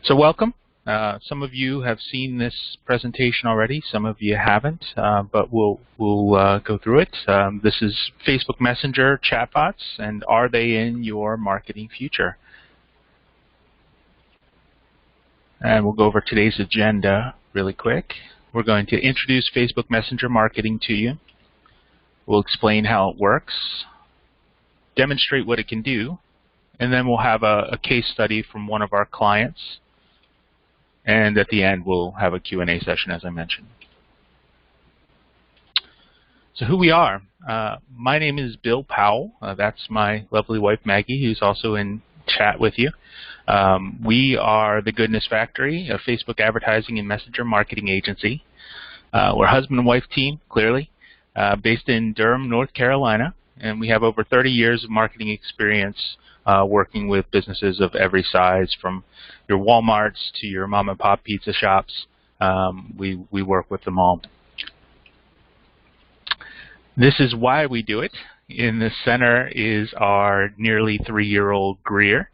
So welcome. Some of you have seen this presentation already. Some of you haven't, but we'll go through it. This is Facebook Messenger chatbots, and are they in your marketing future? And we'll go over today's agenda really quick. We're going to introduce Facebook Messenger marketing to you. We'll explain how it works, demonstrate what it can do, and then we'll have a case study from one of our clients. And at the end, we'll have a Q&A session, as I mentioned. So who we are. My name is Bill Powell. That's my lovely wife, Maggie, who's also in chat with you. We are the Goodness Factory, a Facebook advertising and messenger marketing agency. We're a husband and wife team, clearly, based in Durham, North Carolina. And we have over 30 years of marketing experience working with businesses of every size, from your Walmarts to your mom and pop pizza shops. We work with them all. This is why we do it. In the center is our nearly 3-year-old Greer.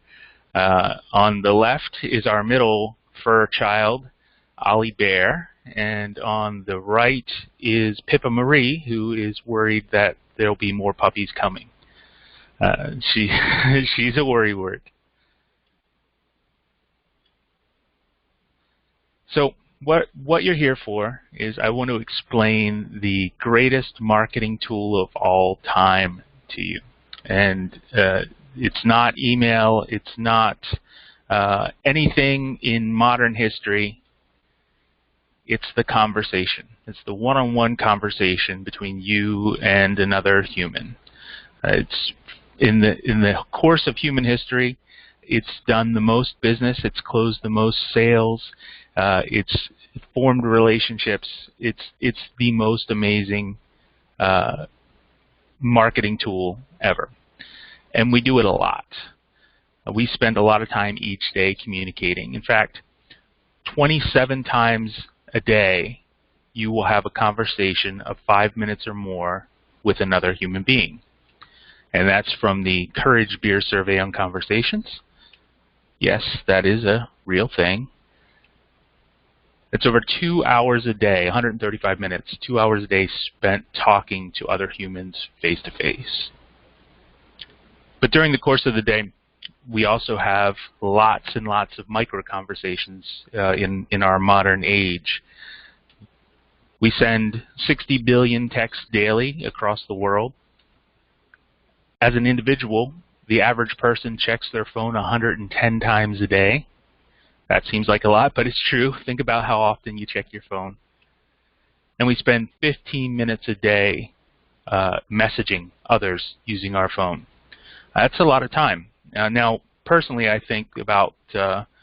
On the left is our middle fur child, Ollie Bear. And on the right is Pippa Marie, who is worried that there'll be more puppies coming. She's a worrywart. So what you're here for is I want to explain the greatest marketing tool of all time to you. And it's not email. It's not anything in modern history. It's the conversation. It's the one-on-one conversation between you and another human. It's in the course of human history, it's done the most business. It's closed the most sales. It's formed relationships. It's the most amazing marketing tool ever, and we do it a lot. We spend a lot of time each day communicating. In fact, 27 times a day, you will have a conversation of 5 minutes or more with another human being. And that's from the Courage Beer Survey on Conversations. Yes, that is a real thing. It's over 2 hours a day, 135 minutes, 2 hours a day spent talking to other humans face to face. But during the course of the day, we also have lots and lots of micro conversations in our modern age. We send 60 billion texts daily across the world. As an individual, the average person checks their phone 110 times a day. That seems like a lot, but it's true. Think about how often you check your phone. And we spend 15 minutes a day messaging others using our phone. That's a lot of time. Now, personally, I think about 40%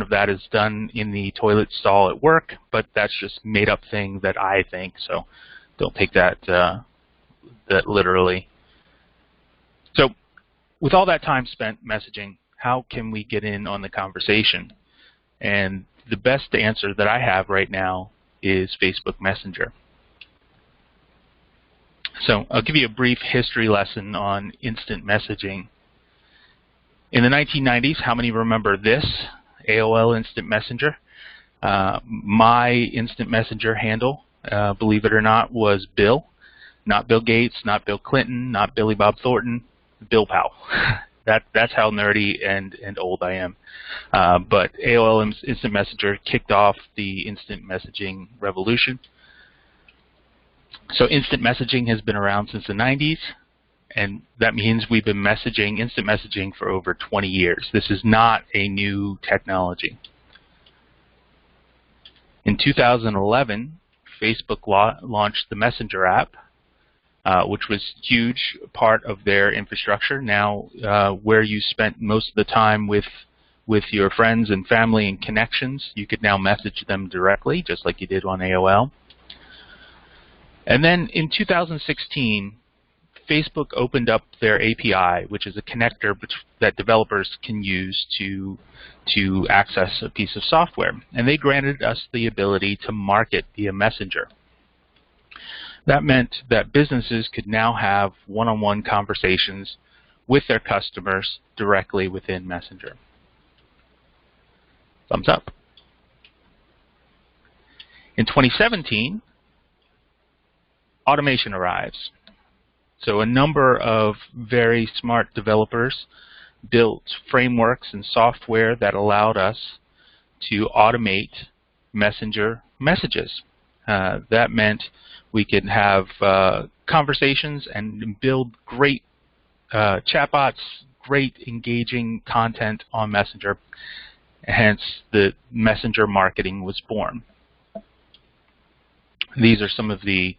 of that is done in the toilet stall at work, but that's just made-up thing that I think, so don't take that literally. So, with all that time spent messaging, how can we get in on the conversation? And the best answer that I have right now is Facebook Messenger. So I'll give you a brief history lesson on instant messaging. In the 1990s, how many remember this? AOL Instant Messenger. My Instant Messenger handle, believe it or not, was Bill. Not Bill Gates, not Bill Clinton, not Billy Bob Thornton, Bill Powell. That's how nerdy and old I am. But AOL Instant Messenger kicked off the instant messaging revolution. So instant messaging has been around since the 90s, and that means we've been messaging, instant messaging, for over 20 years. This is not a new technology. In 2011, Facebook launched the Messenger app, which was a huge part of their infrastructure. Now, where you spent most of the time with your friends and family and connections, you could now message them directly, just like you did on AOL. And then in 2016, Facebook opened up their API, which is a connector that developers can use to access a piece of software. And they granted us the ability to market via Messenger. That meant that businesses could now have one-on-one conversations with their customers directly within Messenger. Thumbs up. In 2017, automation arrives. So a number of very smart developers built frameworks and software that allowed us to automate messenger messages. That meant we could have conversations and build great chatbots, great engaging content on Messenger. Hence, the Messenger marketing was born. These are some of the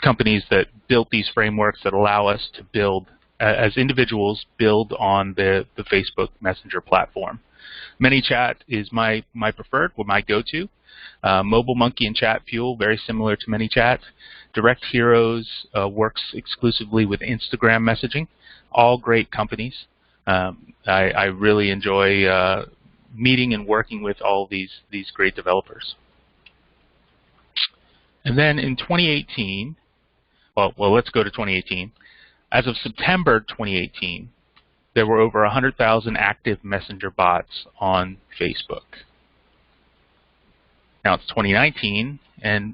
companies that built these frameworks that allow us to build, as individuals, build on the Facebook Messenger platform. ManyChat is my preferred, or my go-to. MobileMonkey and ChatFuel, very similar to ManyChat. Direct Heroes works exclusively with Instagram messaging. All great companies. I really enjoy meeting and working with all these great developers. And then in 2018, well, let's go to 2018. As of September 2018, there were over 100,000 active Messenger bots on Facebook. Now it's 2019, and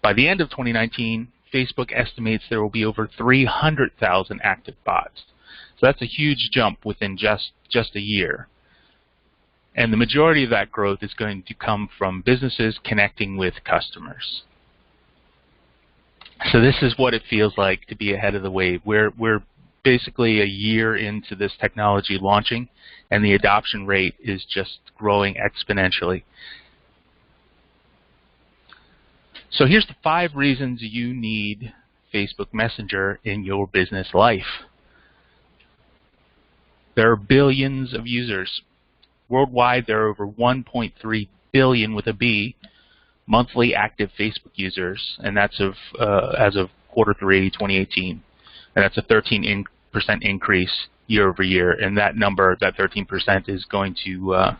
by the end of 2019, Facebook estimates there will be over 300,000 active bots. So that's a huge jump within just a year. And the majority of that growth is going to come from businesses connecting with customers. So this is what it feels like to be ahead of the wave. We're basically a year into this technology launching, and the adoption rate is just growing exponentially. So here's the 5 reasons you need Facebook Messenger in your business life. There are billions of users. Worldwide, there are over 1.3 billion with a B monthly active Facebook users, and that's as of Q3 2018. And that's a 13% increase year over year, and that number, that 13%, is going to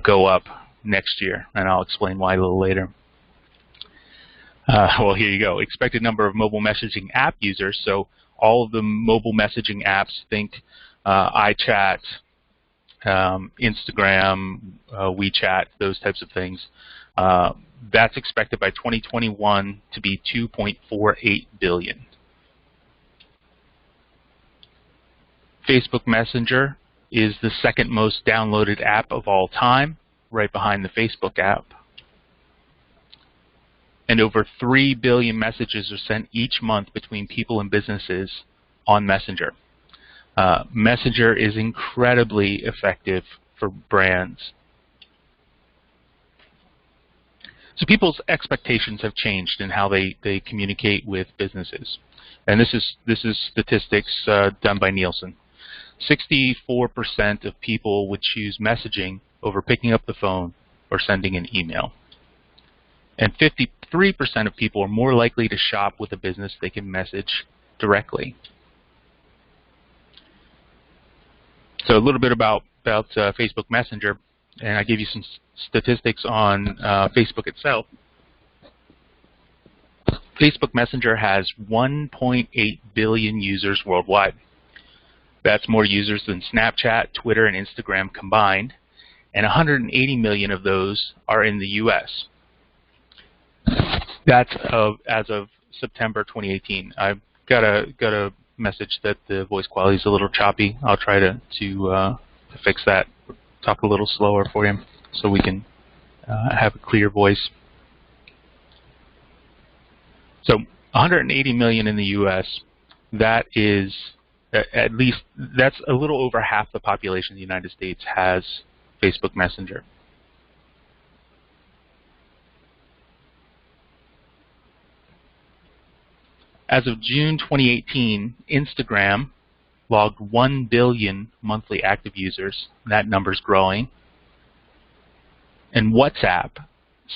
go up next year, and I'll explain why a little later. Well, here you go. Expected number of mobile messaging app users. So all of the mobile messaging apps, think iChat, Instagram, WeChat, those types of things. That's expected by 2021 to be 2.48 billion. Facebook Messenger is the second most downloaded app of all time, right behind the Facebook app. And over 3 billion messages are sent each month between people and businesses on Messenger. Messenger is incredibly effective for brands. So people's expectations have changed in how they communicate with businesses. And this is statistics done by Nielsen. 64% of people would choose messaging over picking up the phone or sending an email. And 53% of people are more likely to shop with a business they can message directly. So a little bit about Facebook Messenger, and I give you some statistics on Facebook itself. Facebook Messenger has 1.8 billion users worldwide. That's more users than Snapchat, Twitter, and Instagram combined, and 180 million of those are in the U.S. That's as of September 2018. I've got a message that the voice quality is a little choppy. I'll try to fix that. Talk a little slower for you so we can have a clear voice. So 180 million in the U.S. That is at least, that's a little over half the population of the United States has Facebook Messenger. As of June 2018, Instagram logged 1 billion monthly active users. That number's growing. And WhatsApp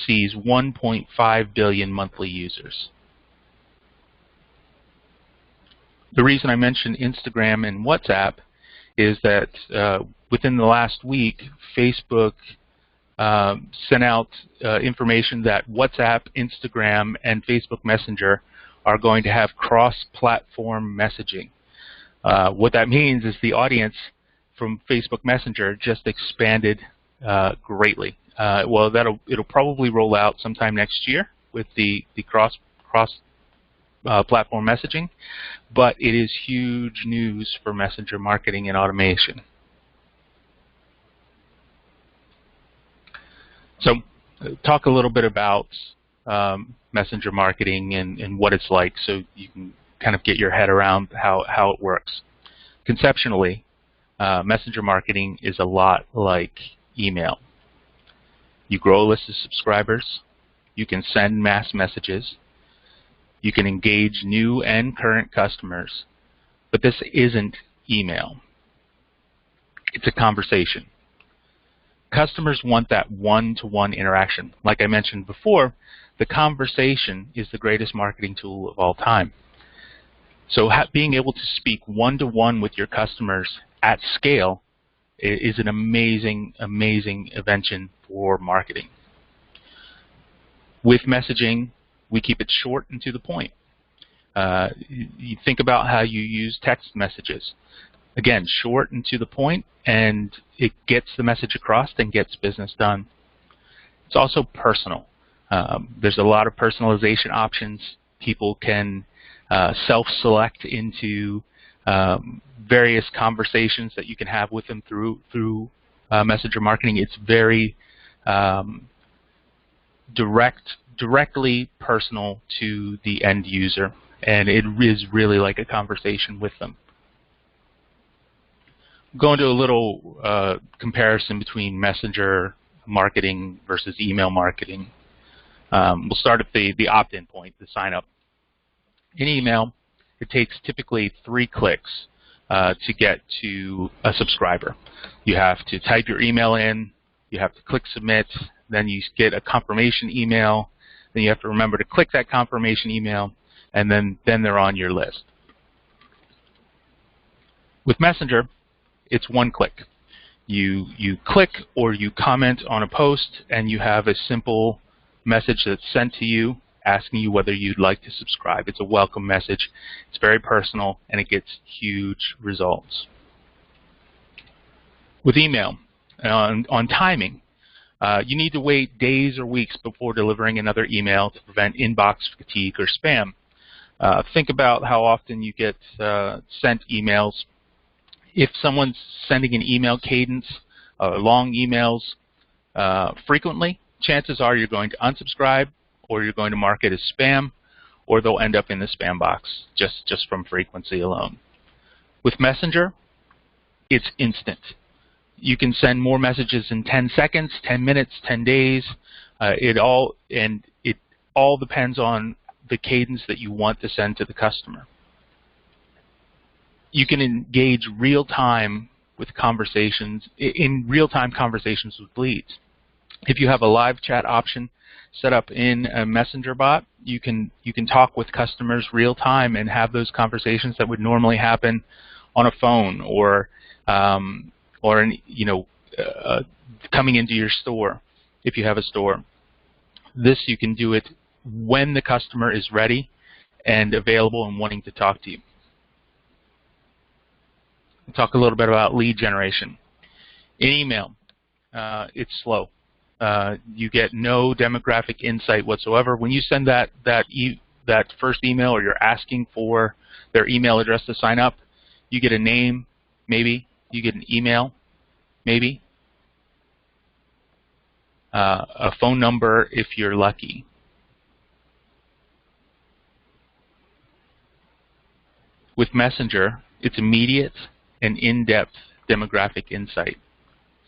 sees 1.5 billion monthly users. The reason I mentioned Instagram and WhatsApp is that within the last week, Facebook sent out information that WhatsApp, Instagram, and Facebook Messenger are going to have cross-platform messaging. What that means is the audience from Facebook Messenger just expanded greatly. Well, it'll probably roll out sometime next year with the cross platform messaging, but it is huge news for messenger marketing and automation. So, talk a little bit about messenger marketing and what it's like, so you can kind of get your head around how it works. Conceptually, messenger marketing is a lot like email. You grow a list of subscribers, you can send mass messages, you can engage new and current customers, but this isn't email. It's a conversation. Customers want that one-to-one interaction. Like I mentioned before, the conversation is the greatest marketing tool of all time. So being able to speak one-to-one with your customers at scale is an amazing, amazing invention for marketing. With messaging, we keep it short and to the point. You think about how you use text messages. Again, short and to the point, and it gets the message across and gets business done. It's also personal. There's a lot of personalization options. People can self-select into various conversations that you can have with them through messenger marketing. It's very directly personal to the end user, and it is really like a conversation with them. Go into a little comparison between messenger marketing versus email marketing. We'll start at the opt-in point, the sign-up. In email, it takes typically 3 clicks to get to a subscriber. You have to type your email in, you have to click submit, then you get a confirmation email, then you have to remember to click that confirmation email, and then they're on your list. With Messenger, it's 1 click. You click or you comment on a post, and you have a simple message that's sent to you asking you whether you'd like to subscribe. It's a welcome message. It's very personal, and it gets huge results. With email, on timing, you need to wait days or weeks before delivering another email to prevent inbox fatigue or spam. Think about how often you get sent emails. If someone's sending an email cadence, long emails frequently, chances are you're going to unsubscribe, or you're going to mark it as spam, or they'll end up in the spam box just from frequency alone. With Messenger, it's instant. You can send more messages in 10 seconds, 10 minutes, 10 days. It all depends on the cadence that you want to send to the customer. You can engage real-time with conversations, in real-time conversations with leads. If you have a live chat option set up in a Messenger bot, you can talk with customers real-time and have those conversations that would normally happen on a phone or coming into your store if you have a store. This, you can do it when the customer is ready and available and wanting to talk to you. We'll talk a little bit about lead generation. In email, it's slow. You get no demographic insight whatsoever. When you send that first email, or you're asking for their email address to sign up, you get a name, maybe. You get an email, maybe. A phone number if you're lucky. With Messenger, it's immediate and in-depth demographic insight.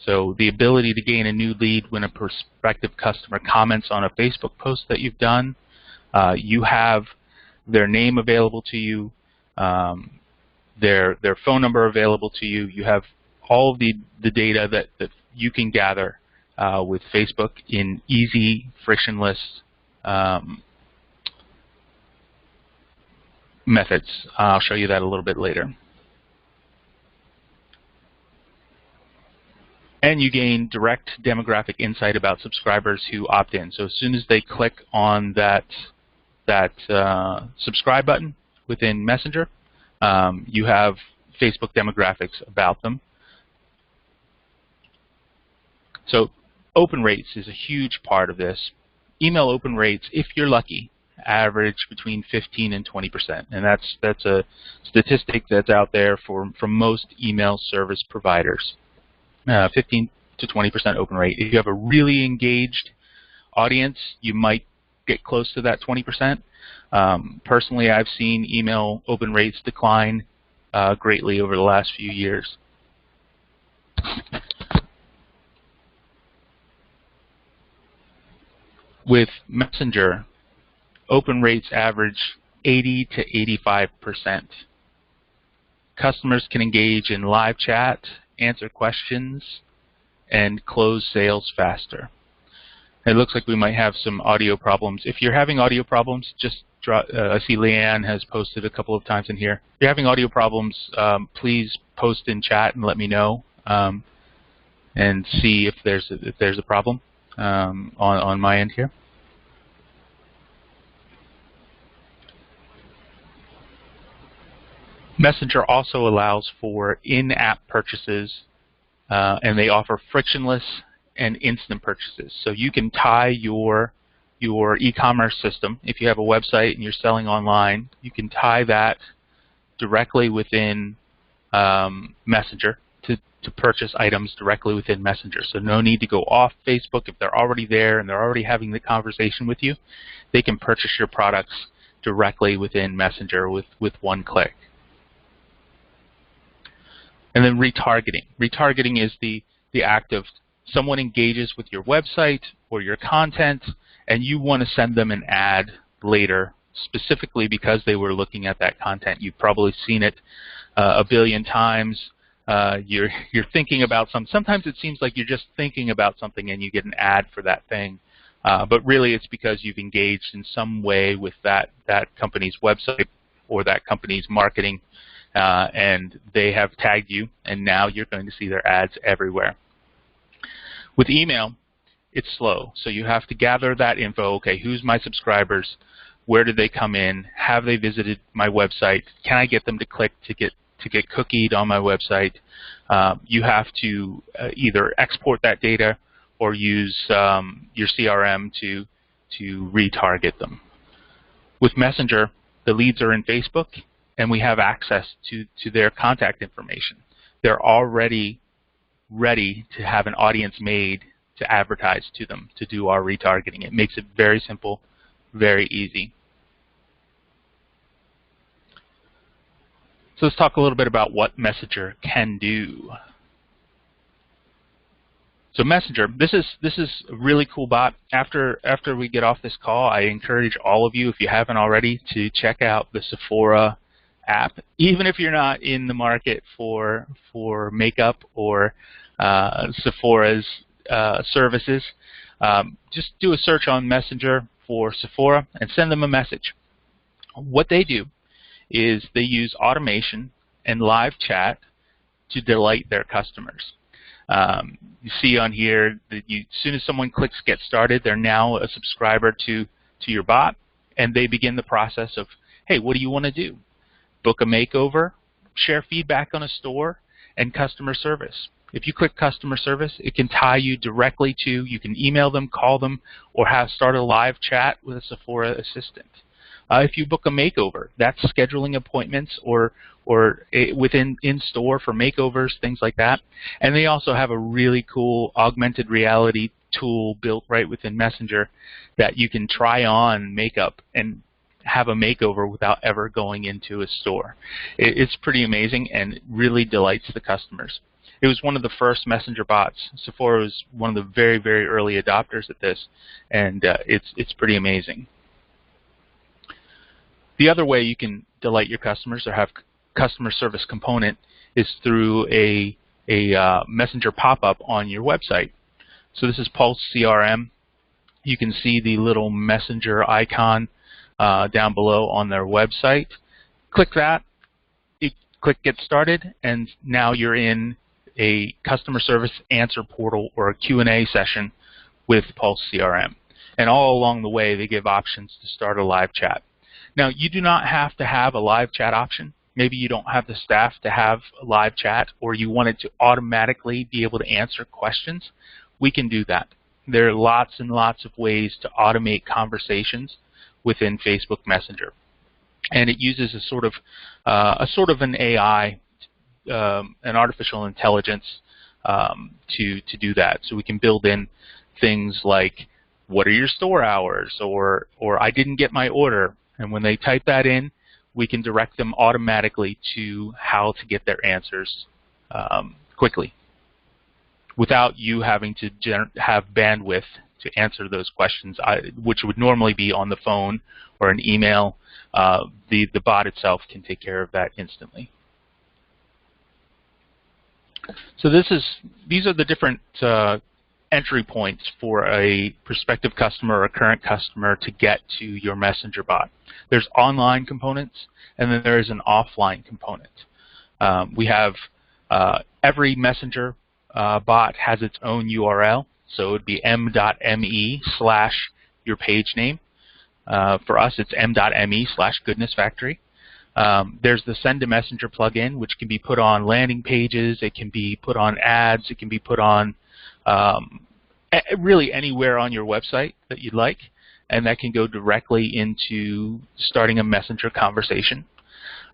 So the ability to gain a new lead when a prospective customer comments on a Facebook post that you've done, you have their name available to you, their phone number available to you. You have all of the data that you can gather with Facebook in easy, frictionless methods. I'll show you that a little bit later. And you gain direct demographic insight about subscribers who opt in. So as soon as they click on that subscribe button within Messenger, you have Facebook demographics about them. So open rates is a huge part of this. Email open rates, if you're lucky, average between 15 and 20%, and that's a statistic that's out there for most email service providers. 15 to 20% open rate. If you have a really engaged audience, you might get close to that 20%. Personally, I've seen email open rates decline greatly over the last few years. With Messenger, open rates average 80 to 85%. Customers can engage in live chat, answer questions, and close sales faster. It looks like we might have some audio problems. If you're having audio problems, just I see Leanne has posted a couple of times in here. If you're having audio problems, please post in chat and let me know, and see if there's a problem on my end here. Messenger also allows for in-app purchases, and they offer frictionless and instant purchases. So you can tie your e-commerce system. If you have a website and you're selling online, you can tie that directly within Messenger to purchase items directly within Messenger. So no need to go off Facebook. If they're already there and they're already having the conversation with you, they can purchase your products directly within Messenger with one click. And then retargeting. Retargeting is the act of someone engages with your website or your content, and you want to send them an ad later, specifically because they were looking at that content. You've probably seen it a billion times. You're thinking about something. Sometimes it seems like you're just thinking about something and you get an ad for that thing. But really it's because you've engaged in some way with that company's website or that company's marketing, and they have tagged you, and now you're going to see their ads everywhere. With email, it's slow, so you have to gather that info. Okay, who's my subscribers? Where did they come in? Have they visited my website? Can I get them to click to get cookied on my website? You have to either export that data or use your CRM to retarget them. With Messenger, the leads are in Facebook, and we have access to their contact information. They're already ready to have an audience made to advertise to them, to do our retargeting. It makes it very simple, very easy. So let's talk a little bit about what Messenger can do. So Messenger, this is a really cool bot. After we get off this call, I encourage all of you, if you haven't already, to check out the Sephora app, even if you're not in the market for makeup or Sephora's services. Just do a search on Messenger for Sephora and send them a message. What they do is they use automation and live chat to delight their customers. You see on here that as soon as someone clicks Get Started, they're now a subscriber to your bot, and they begin the process of, hey, what do you want to do? Book a makeover, share feedback on a store, and customer service. If you click customer service, it can tie you directly to, you can email them, call them, or start a live chat with a Sephora assistant. If you book a makeover, that's scheduling appointments or within in-store for makeovers, things like that. And they also have a really cool augmented reality tool built right within Messenger that you can try on makeup and have a makeover without ever going into a store. It's pretty amazing and really delights the customers. It was one of the first Messenger bots. Sephora was one of the very, very early adopters at this, and it's pretty amazing. The other way you can delight your customers or have customer service component is through a Messenger pop-up on your website. So this is Pulse CRM. You can see the little Messenger icon down below on their website. Click that, click Get Started, and now you're in a customer service answer portal or a Q&A session with Pulse CRM. And all along the way, they give options to start a live chat. Now, you do not have to have a live chat option. Maybe you don't have the staff to have a live chat, or you want it to automatically be able to answer questions. we can do that. There are lots and lots of ways to automate conversations within Facebook Messenger, and it uses a sort of an AI, an artificial intelligence, to do that. So we can build in things like, what are your store hours, or I didn't get my order, and when they type that in, we can direct them automatically to how to get their answers quickly, without you having to have bandwidth to answer those questions, which would normally be on the phone or an email. The bot itself can take care of that instantly. So these are the different entry points for a prospective customer or a current customer to get to your Messenger bot. There's online components, and then there is an offline component. We have every Messenger bot has its own URL, so it would be m.me/ your page name. For us, it's m.me/goodnessfactory. There's the Send to Messenger plugin, which can be put on landing pages, it can be put on ads, it can be put on really anywhere on your website that you'd like, and that can go directly into starting a Messenger conversation.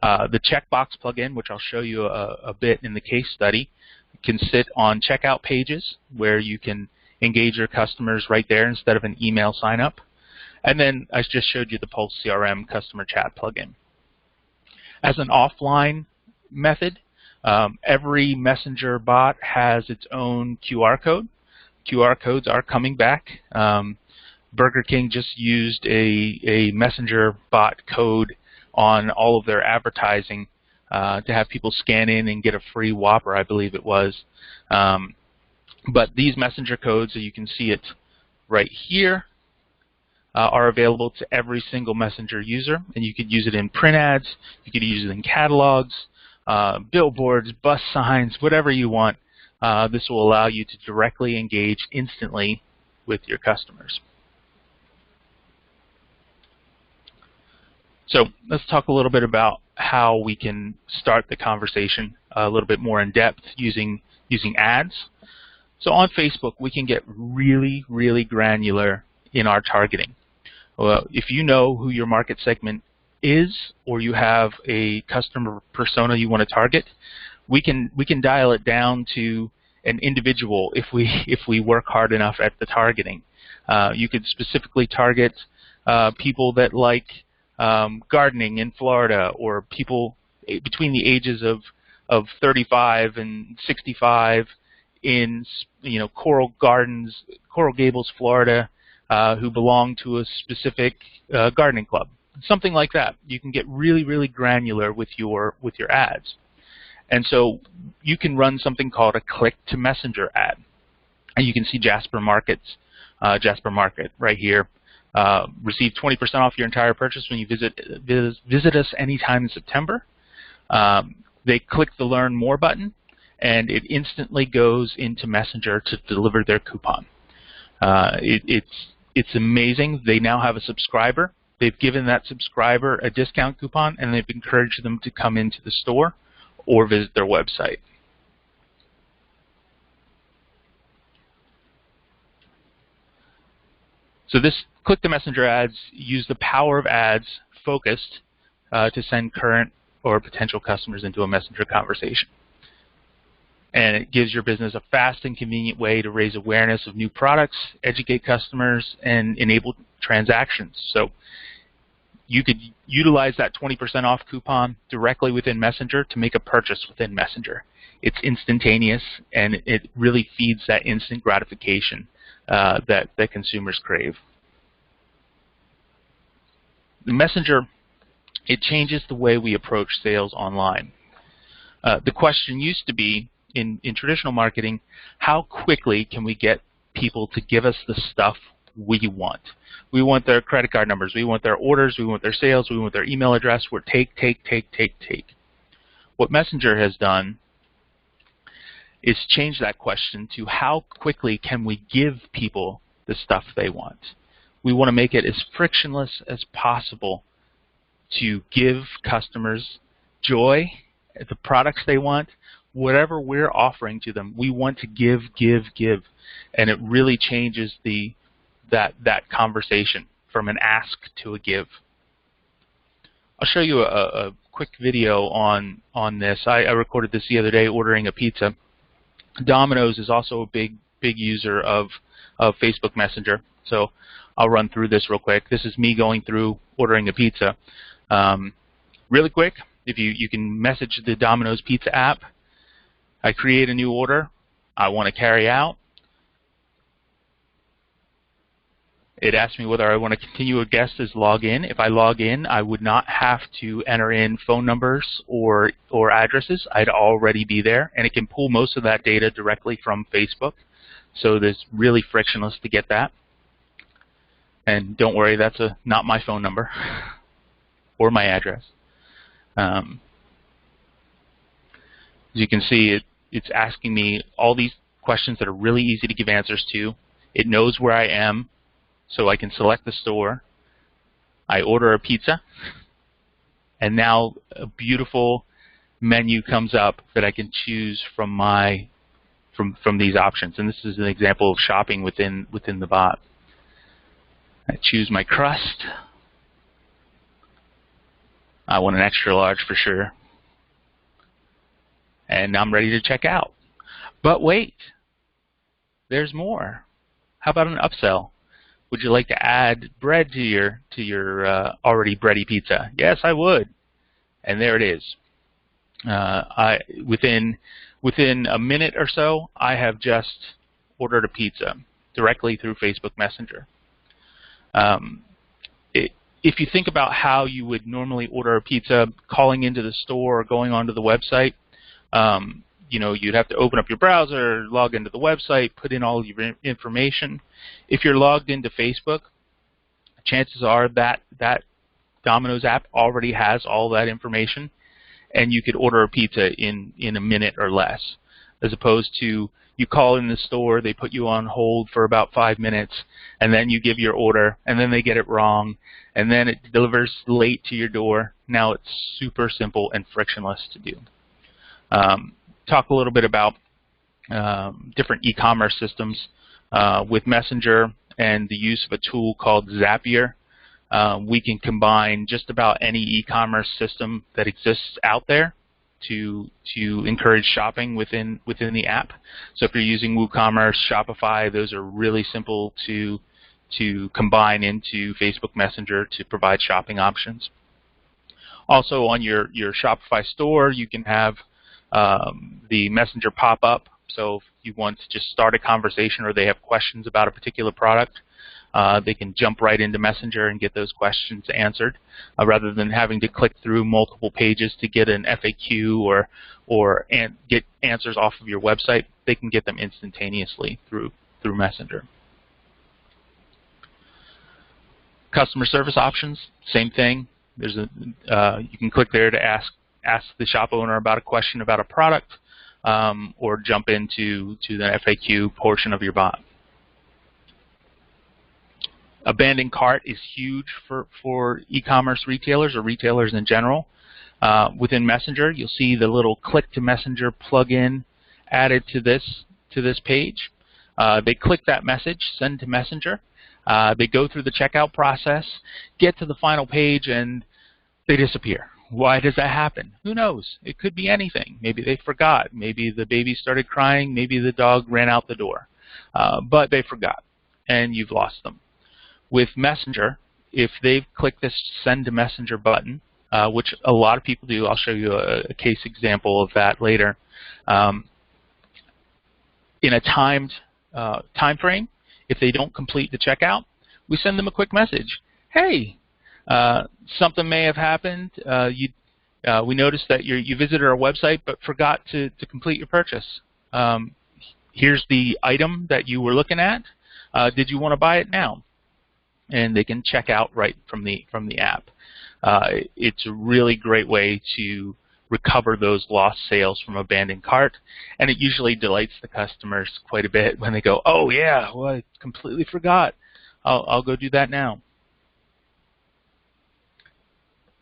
The Checkbox plugin, which I'll show you a bit in the case study, can sit on checkout pages where you can engage your customers right there instead of an email sign-up. And then I just showed you the Pulse CRM customer chat plugin. As an offline method, every Messenger bot has its own QR code. QR codes are coming back. Burger King just used a Messenger bot code on all of their advertising to have people scan in and get a free Whopper, I believe it was. But these Messenger codes, so you can see it right here, are available to every single Messenger user, and you could use it in print ads, you could use it in catalogs, billboards, bus signs, whatever you want. This will allow you to directly engage instantly with your customers. So let's talk a little bit about how we can start the conversation a little bit more in depth using ads. So on Facebook, we can get really, really granular in our targeting. Well, if you know who your market segment is, or you have a customer persona you want to target, we can dial it down to an individual if we work hard enough at the targeting. You could specifically target people that like gardening in Florida, or people between the ages of 35 and 65 in Coral Gables, Florida, who belong to a specific gardening club, something like that. You can get really, really granular with your ads, and so you can run something called a click to Messenger ad, and you can see Jasper Market right here. Receive 20% off your entire purchase when you visit us anytime in September. They click the Learn More button, and it instantly goes into Messenger to deliver their coupon. It's amazing. They now have a subscriber. They've given that subscriber a discount coupon, and they've encouraged them to come into the store or visit their website. So this click to Messenger ads use the power of ads focused to send current or potential customers into a Messenger conversation. And it gives your business a fast and convenient way to raise awareness of new products, educate customers, and enable transactions. So you could utilize that 20% off coupon directly within Messenger to make a purchase within Messenger. It's instantaneous, and it really feeds that instant gratification that consumers crave. The Messenger, it changes the way we approach sales online. The question used to be, in traditional marketing, how quickly can we get people to give us the stuff we want? We want their credit card numbers, we want their orders, we want their sales, we want their email address. We're take. What Messenger has done is change that question to how quickly can we give people the stuff they want. We want to make it as frictionless as possible to give customers joy, the products they want, whatever we're offering to them, we want to give, and it really changes that conversation from an ask to a give. I'll show you a quick video on this. I recorded this the other day ordering a pizza. Domino's is also a big user of Facebook Messenger, so I'll run through this real quick. This is me going through ordering a pizza. Really quick, if you can message the Domino's Pizza app. I create a new order I want to carry out. It asks me whether I want to continue a guest as log in. If I log in, I would not have to enter in phone numbers or addresses. I'd already be there, and it can pull most of that data directly from Facebook. So it's really frictionless to get that. And don't worry, that's not my phone number or my address. As you can see, it's asking me all these questions that are really easy to give answers to. It knows where I am, so I can select the store. I order a pizza, and now a beautiful menu comes up that I can choose from these options. And this is an example of shopping within the bot. I choose my crust. I want an extra large for sure. And I'm ready to check out. But wait, there's more. How about an upsell? Would you like to add bread to your already bready pizza? Yes, I would. And there it is. Within a minute or so, I have just ordered a pizza directly through Facebook Messenger. If you think about how you would normally order a pizza, calling into the store or going onto the website, you'd have to open up your browser, log into the website, put in all your information. If you're logged into Facebook, chances are that Domino's app already has all that information, and you could order a pizza in a minute or less, as opposed to you call in the store, they put you on hold for about 5 minutes, and then you give your order, and then they get it wrong, and then it delivers late to your door. Now it's super simple and frictionless to do. Talk a little bit about different e-commerce systems with Messenger and the use of a tool called Zapier. We can combine just about any e-commerce system that exists out there to encourage shopping within the app. So if you're using WooCommerce, Shopify, those are really simple to combine into Facebook Messenger to provide shopping options. Also on your Shopify store, you can have the Messenger pop up. So if you want to just start a conversation or they have questions about a particular product, they can jump right into Messenger and get those questions answered, rather than having to click through multiple pages to get an FAQ or get answers off of your website. They can get them instantaneously through Messenger. Customer service options, same thing. There's you can click there to ask the shop owner about a question about a product, or jump into the FAQ portion of your bot. Abandoned cart is huge for e-commerce retailers or retailers in general. Within Messenger, you'll see the little click to Messenger plugin added to this page. They click that message, send to Messenger. They go through the checkout process, get to the final page, and they disappear. Why does that happen? Who knows? It could be anything. Maybe they forgot. Maybe the baby started crying. Maybe the dog ran out the door. But they forgot, and you've lost them. With Messenger, if they've clicked this Send to Messenger button, which a lot of people do, I'll show you a case example of that later, in a timed time frame, if they don't complete the checkout, we send them a quick message. Hey, something may have happened. We noticed that you visited our website but forgot to complete your purchase. Here's the item that you were looking at. Did you want to buy it now? And they can check out right from the app. It's a really great way to recover those lost sales from abandoned cart, and it usually delights the customers quite a bit when they go, oh yeah, well, I completely forgot. I'll go do that now.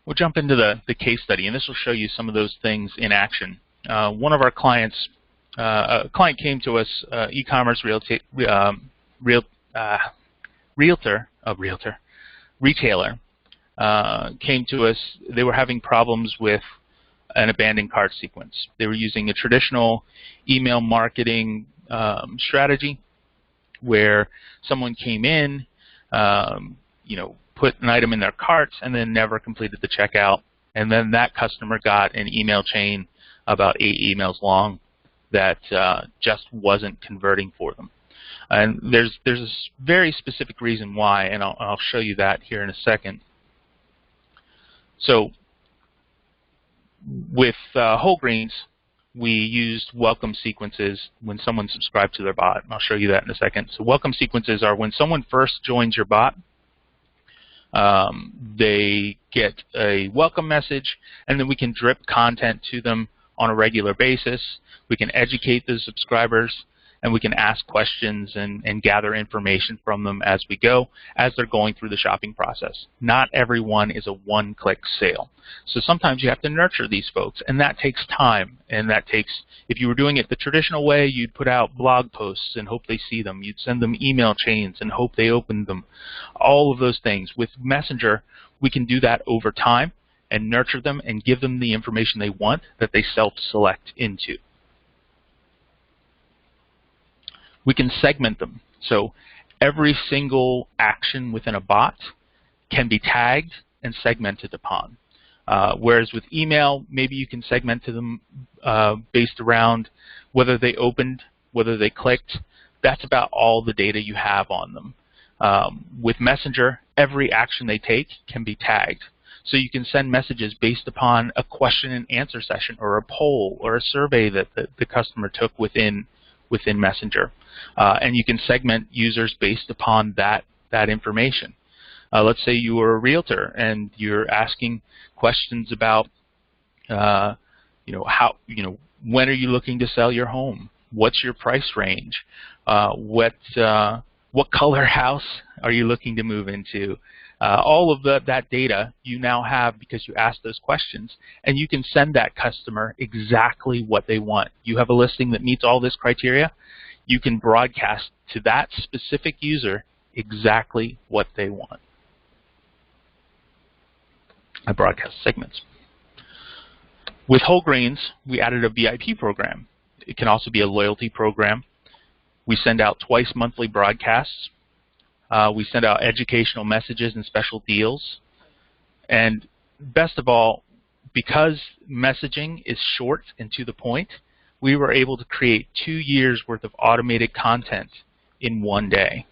We'll jump into the case study, and this will show you some of those things in action. one of our clients, a client came to us, e-commerce retailer, came to us. They were having problems with an abandoned cart sequence. They were using a traditional email marketing strategy where someone came in, put an item in their cart and then never completed the checkout, and then that customer got an email chain about 8 emails long that just wasn't converting for them. And there's a very specific reason why, and I'll show you that here in a second. So with Whole Greens, we used welcome sequences when someone subscribed to their bot. And I'll show you that in a second. So welcome sequences are when someone first joins your bot, they get a welcome message, and then we can drip content to them on a regular basis. We can educate the subscribers, and we can ask questions and gather information from them as we go, as they're going through the shopping process. Not everyone is a one-click sale. So sometimes you have to nurture these folks, and that takes time. And that takes, if you were doing it the traditional way, you'd put out blog posts and hope they see them. You'd send them email chains and hope they open them. All of those things. With Messenger, we can do that over time and nurture them and give them the information they want that they self-select into. We can segment them. So every single action within a bot can be tagged and segmented upon. Whereas with email, maybe you can segment to them based around whether they opened, whether they clicked. That's about all the data you have on them. With Messenger, every action they take can be tagged. So you can send messages based upon a question and answer session or a poll or a survey that the customer took within Messenger. And you can segment users based upon that information. Let's say you are a realtor and you're asking questions about, when are you looking to sell your home? What's your price range? What color house are you looking to move into? All of that data you now have because you asked those questions, and you can send that customer exactly what they want. You have a listing that meets all this criteria. You can broadcast to that specific user exactly what they want. I broadcast segments. With Whole Greens, we added a VIP program. It can also be a loyalty program. We send out twice monthly broadcasts. We send out educational messages and special deals. And best of all, because messaging is short and to the point, we were able to create 2 years worth of automated content in 1 day.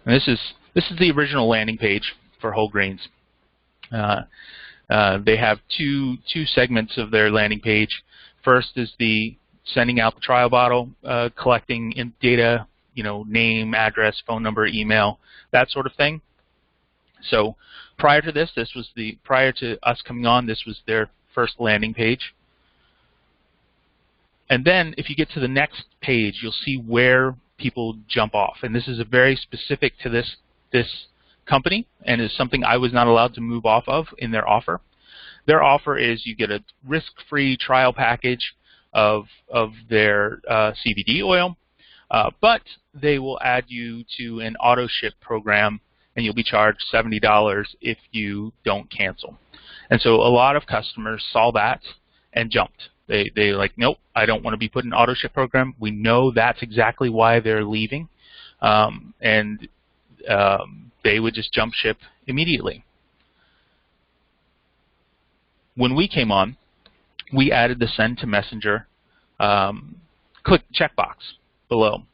And this is the original landing page for Whole Greens. They have two segments of their landing page. First is the sending out the trial bottle, collecting data, name, address, phone number, email, that sort of thing. So prior to this, prior to us coming on, this was their first landing page. And then if you get to the next page, you'll see where people jump off. And this is very specific to this company, and is something I was not allowed to move off of in their offer. Their offer is you get a risk-free trial package of their CBD oil, but they will add you to an auto ship program, and you'll be charged $70 if you don't cancel. And so a lot of customers saw that and jumped. They're like, nope, I don't want to be put in an auto ship program. We know that's exactly why they're leaving, and they would just jump ship immediately. When we came on, we added the send to messenger click checkbox below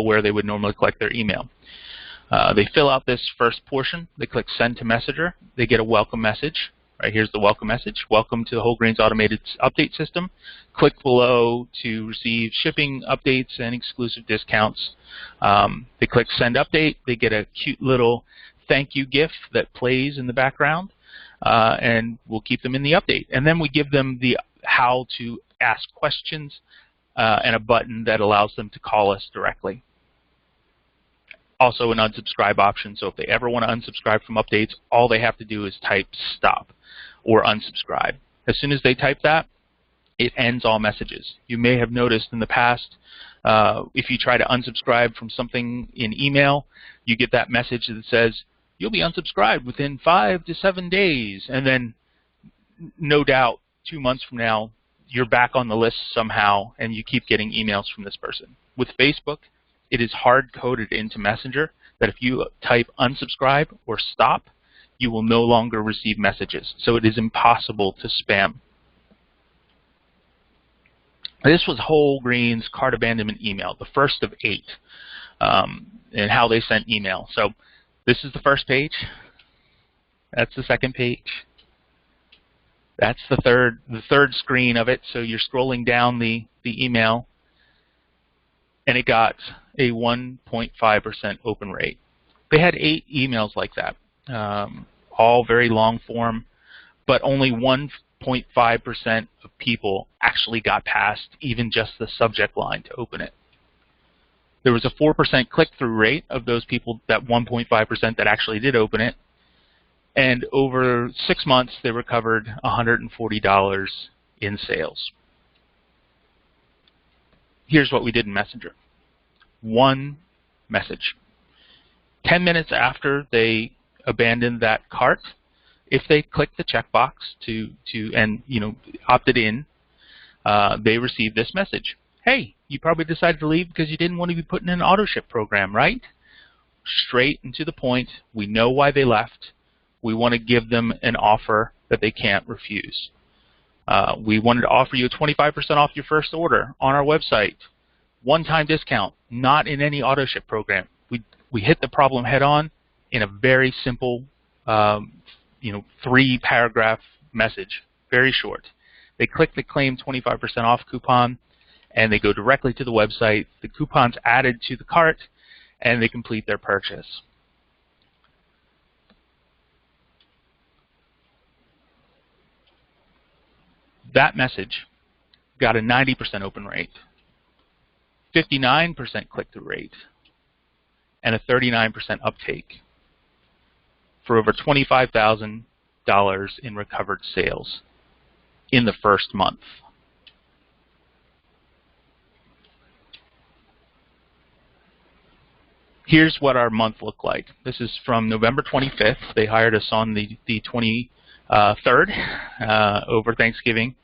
where they would normally collect their email. They fill out this first portion. They click send to messenger. They get a welcome message. Right, here's the welcome message. Welcome to the Whole Greens automated update system. Click below to receive shipping updates and exclusive discounts. They click send update. They get a cute little thank you GIF that plays in the background, and we'll keep them in the update. And then we give them the how to ask questions and a button that allows them to call us directly. Also an unsubscribe option, so if they ever want to unsubscribe from updates, all they have to do is type stop. or unsubscribe. As soon as they type that, it ends all messages. You may have noticed in the past, if you try to unsubscribe from something in email, you get that message that says, you'll be unsubscribed within 5 to 7 days. And then, no doubt, 2 months from now, you're back on the list somehow, and you keep getting emails from this person. With Facebook, it is hard-coded into Messenger that if you type unsubscribe or stop, you will no longer receive messages. So it is impossible to spam. This was Whole Green's cart abandonment email, the first of 8, and how they sent email. So this is the first page. That's the second page. That's the third screen of it. So you're scrolling down the email, and it got a 1.5% open rate. They had 8 emails like that, all very long form, but only 1.5% of people actually got past even just the subject line to open it. There was a 4% click-through rate of those people, that 1.5% that actually did open it. And over 6 months, they recovered $140 in sales. Here's what we did in Messenger. One message. 10 minutes after they abandoned that cart, if they clicked the checkbox and opted in, they received this message. Hey, you probably decided to leave because you didn't want to be put in an auto ship program, right? Straight and to the point. We know why they left. We want to give them an offer that they can't refuse. We wanted to offer you a 25% off your first order on our website. One-time discount, not in any auto ship program. We hit the problem head on in a very simple, 3-paragraph message, very short. They click the claim 25% off coupon, and they go directly to the website. The coupon's added to the cart, and they complete their purchase. That message got a 90% open rate, 59% click-through rate, and a 39% uptake for over $25,000 in recovered sales in the first month. Here's what our month looked like. This is from November 25th. They hired us on the 23rd over Thanksgiving.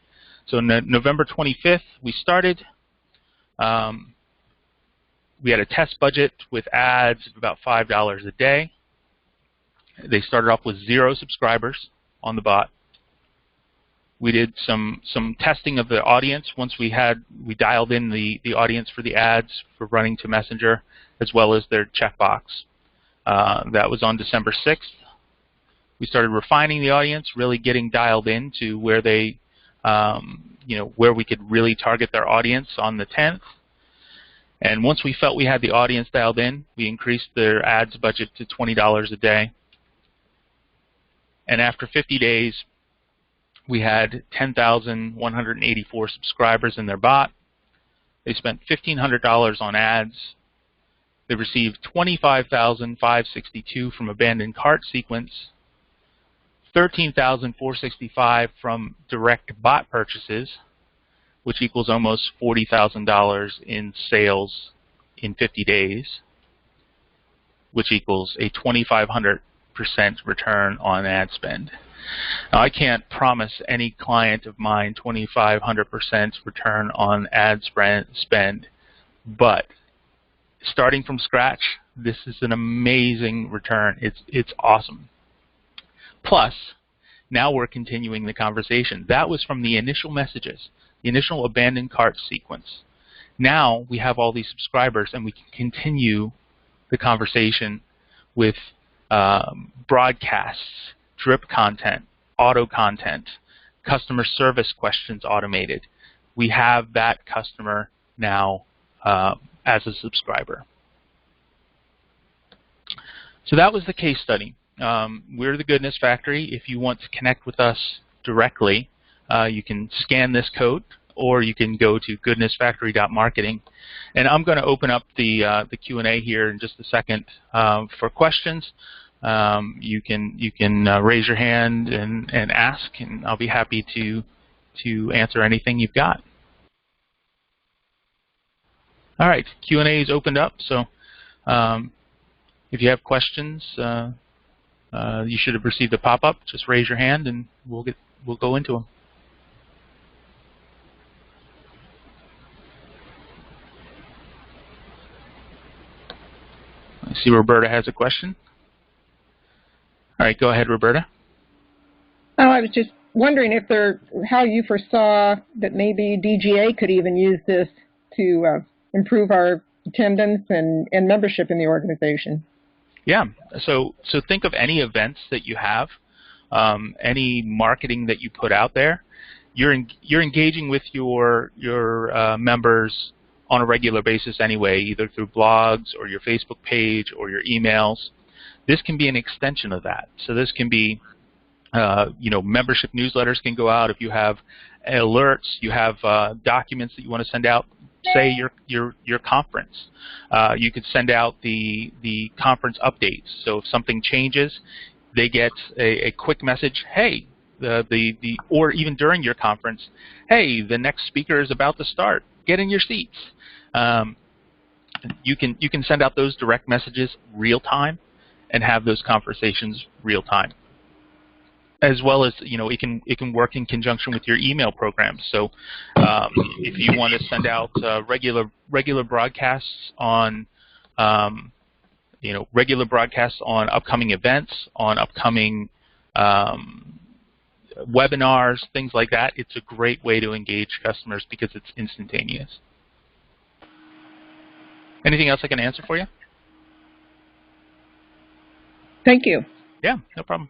So November 25th, we started. We had a test budget with ads of about $5 a day. They started off with 0 subscribers on the bot. We did some testing of the audience once we dialed in the audience for the ads for running to Messenger, as well as their checkbox. That was on December 6th. We started refining the audience, really getting dialed in to where they, where we could really target their audience on the 10th. And once we felt we had the audience dialed in, we increased their ads budget to $20 a day. And after 50 days, we had 10,184 subscribers in their bot. They spent $1,500 on ads. They received $25,562 from abandoned cart sequence, $13,465 from direct bot purchases, which equals almost $40,000 in sales in 50 days, which equals a 2,500% return on ad spend. Now, I can't promise any client of mine 2,500% return on ad spend, but starting from scratch, this is an amazing return. It's awesome. Plus, now we're continuing the conversation. That was from the initial messages, the initial abandoned cart sequence. Now we have all these subscribers, and we can continue the conversation with broadcasts, drip content, auto content, customer service questions automated. We have that customer now as a subscriber. So that was the case study. We're the Goodness Factory. If you want to connect with us directly, you can scan this code, or you can go to goodnessfactory.marketing. And I'm going to open up the Q&A here in just a second for questions. you can raise your hand and ask, and I'll be happy to answer anything you've got. All right, Q&A is opened up, so if you have questions, you should have received a pop-up. Just raise your hand, and we'll go into them. I see Roberta has a question. All right, go ahead, Roberta. Oh, I was just wondering how you foresaw that maybe DGA could even use this to improve our attendance and membership in the organization. Yeah, so think of any events that you have, any marketing that you put out there. You're engaging with your members on a regular basis anyway, either through blogs or your Facebook page or your emails. This can be an extension of that. So this can be, membership newsletters can go out. If you have alerts, you have documents that you want to send out. Say your conference, you could send out the conference updates. So if something changes, they get a quick message. Hey, or even during your conference, hey, the next speaker is about to start. Get in your seats. You can send out those direct messages real time, and have those conversations real time. As well as, it can work in conjunction with your email programs. So if you want to send out regular broadcasts on, regular broadcasts on upcoming events, on upcoming webinars, things like that, it's a great way to engage customers because it's instantaneous. Anything else I can answer for you? Thank you. Yeah, no problem.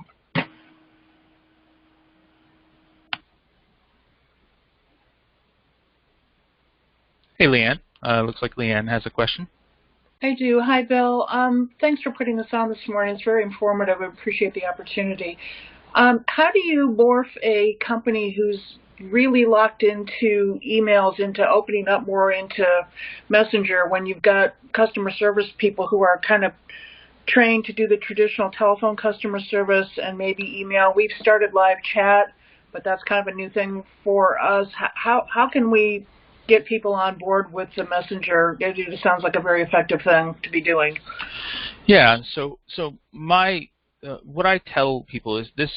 Hey, Leanne. Looks like Leanne has a question. I do. Hi, Bill. Thanks for putting this on this morning. It's very informative. I appreciate the opportunity. How do you morph a company who's really locked into emails, into opening up more into Messenger, when you've got customer service people who are kind of trained to do the traditional telephone customer service and maybe email? We've started live chat, but that's kind of a new thing for us. How can we get people on board with the Messenger? It sounds like a very effective thing to be doing. Yeah. So what I tell people is this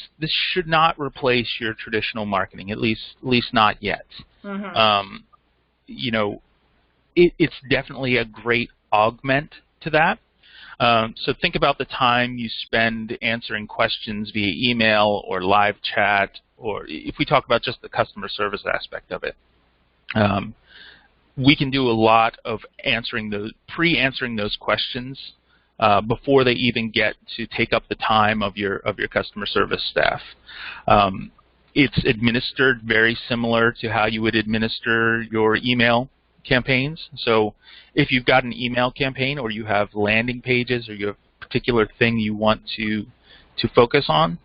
should not replace your traditional marketing, at least not yet. Mm-hmm. It's definitely a great augment to that. So think about the time you spend answering questions via email or live chat, or if we talk about just the customer service aspect of it. We can do a lot of pre-answering those questions before they even get to take up the time of your customer service staff. It's administered very similar to how you would administer your email campaigns. So if you've got an email campaign, or you have landing pages, or you have a particular thing you want to focus on,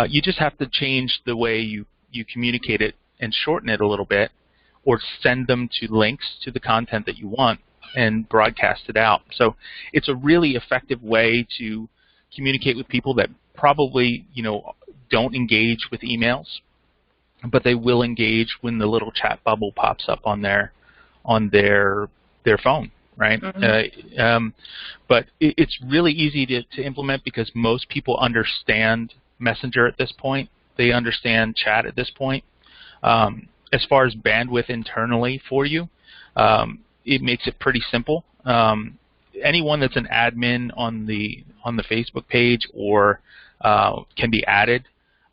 you just have to change the way you communicate it and shorten it a little bit, or send them to links to the content that you want and broadcast it out. So it's a really effective way to communicate with people that probably don't engage with emails, but they will engage when the little chat bubble pops up on their phone, right? Mm-hmm. But it's really easy to implement because most people understand Messenger at this point. They understand chat at this point. As far as bandwidth internally for you, it makes it pretty simple. Anyone that's an admin on the Facebook page or can be added.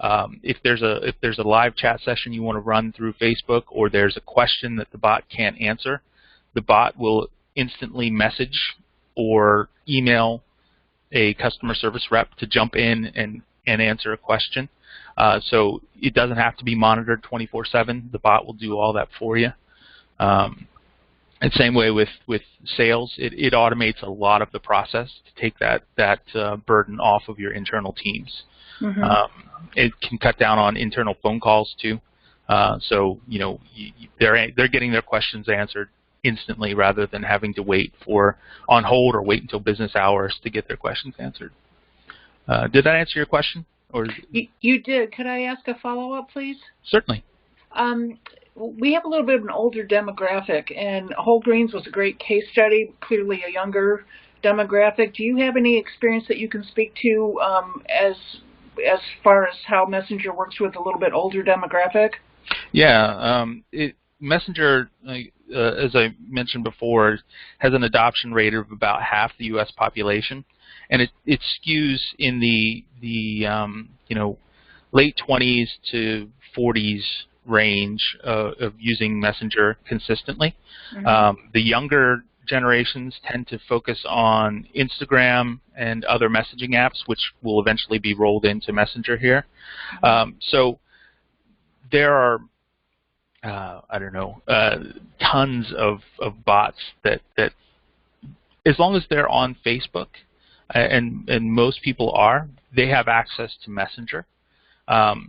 If there's a live chat session you want to run through Facebook, or there's a question that the bot can't answer, the bot will instantly message or email a customer service rep to jump in and answer a question. So it doesn't have to be monitored 24/7. The bot will do all that for you. And same way with sales, it automates a lot of the process to take that burden off of your internal teams. Mm-hmm. It can cut down on internal phone calls too. So they're getting their questions answered instantly rather than having to wait on hold or wait until business hours to get their questions answered. Did that answer your question? Or You did. Could I ask a follow-up, please? certainly. We have a little bit of an older demographic, and Whole Greens was a great case study, clearly a younger demographic. Do you have any experience that you can speak to as far as how Messenger works with a little bit older demographic? Yeah, Messenger, as I mentioned before, has an adoption rate of about half the U.S. population, and it skews in the late 20s to 40s range of using Messenger consistently. Mm-hmm. The younger generations tend to focus on Instagram and other messaging apps, which will eventually be rolled into Messenger here. So there are tons of bots that as long as they're on Facebook, and most people are, they have access to Messenger.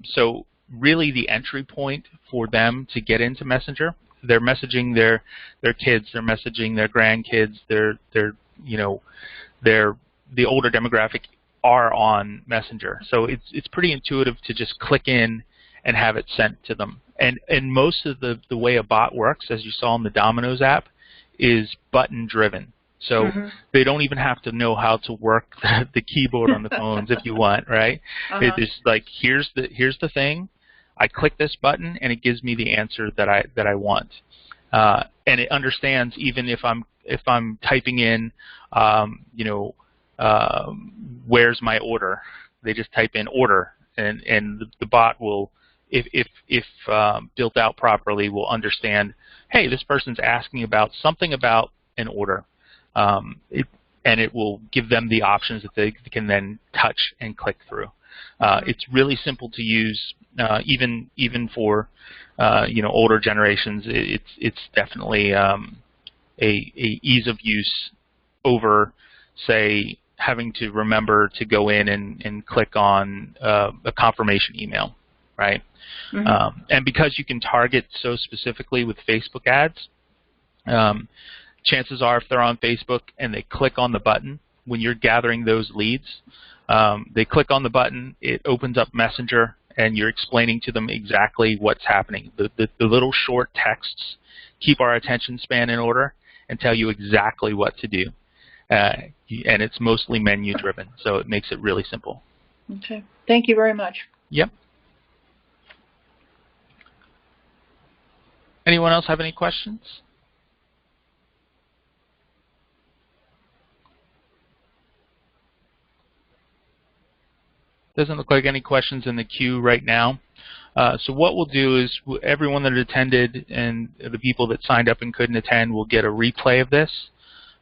So really the entry point for them to get into Messenger, they're messaging their kids, they're messaging their grandkids, the older demographic are on Messenger. So it's pretty intuitive to just click in and have it sent to them. And most of the way a bot works, as you saw in the Domino's app, is button driven. So they don't even have to know how to work the keyboard on the phones if you want, right? It's like here's the thing. I click this button and it gives me the answer that I want. And it understands even if I'm typing in where's my order. They just type in order, and the bot will, if built out properly, will understand, hey, this person's asking about something about an order. And it will give them the options that they can then touch and click through. It's really simple to use, even for older generations. It's definitely a ease of use over, say, having to remember to go in and click on a confirmation email, right? And because you can target so specifically with Facebook ads, chances are if they're on Facebook and they click on the button, when you're gathering those leads, they click on the button, it opens up Messenger, and you're explaining to them exactly what's happening. The little short texts keep our attention span in order and tell you exactly what to do. And it's mostly menu driven, so it makes it really simple. Okay. Thank you very much. Yep. Anyone else have any questions? Doesn't look like any questions in the queue right now. So what we'll do is everyone that attended and the people that signed up and couldn't attend will get a replay of this.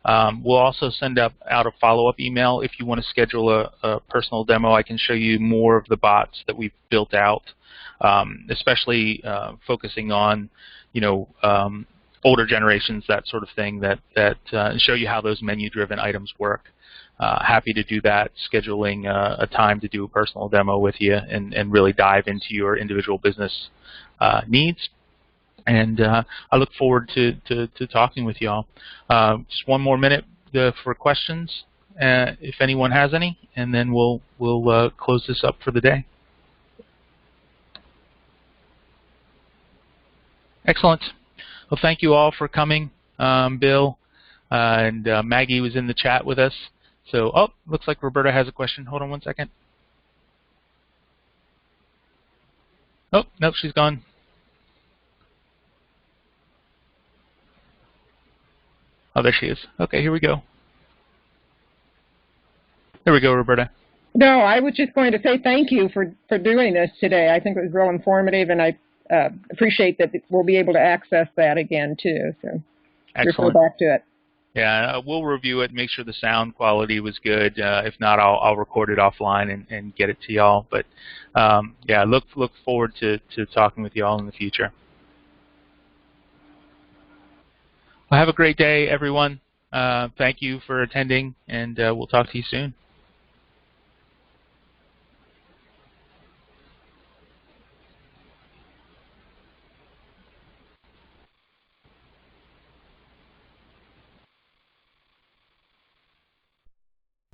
We'll also send out a follow-up email if you want to schedule a personal demo. I can show you more of the bots that we've built out, especially focusing on, older generations, that sort of thing, that show you how those menu-driven items work. Happy to do that, scheduling a time to do a personal demo with you and really dive into your individual business needs. And I look forward to talking with you all. Just one more minute for questions, if anyone has any, and then we'll close this up for the day. Excellent. Well, thank you all for coming. Bill and Maggie was in the chat with us. So, looks like Roberta has a question. Hold on one second. Oh, nope, she's gone. Oh, there she is. Okay, here we go. There we go, Roberta. No, I was just going to say thank you for doing this today. I think it was real informative, and I appreciate that we'll be able to access that again, too. So excellent. Refer back to it. Yeah, we'll review it, make sure the sound quality was good. If not, I'll record it offline and get it to y'all. But yeah, look forward to talking with y'all in the future. Well, have a great day, everyone. Thank you for attending, and we'll talk to you soon.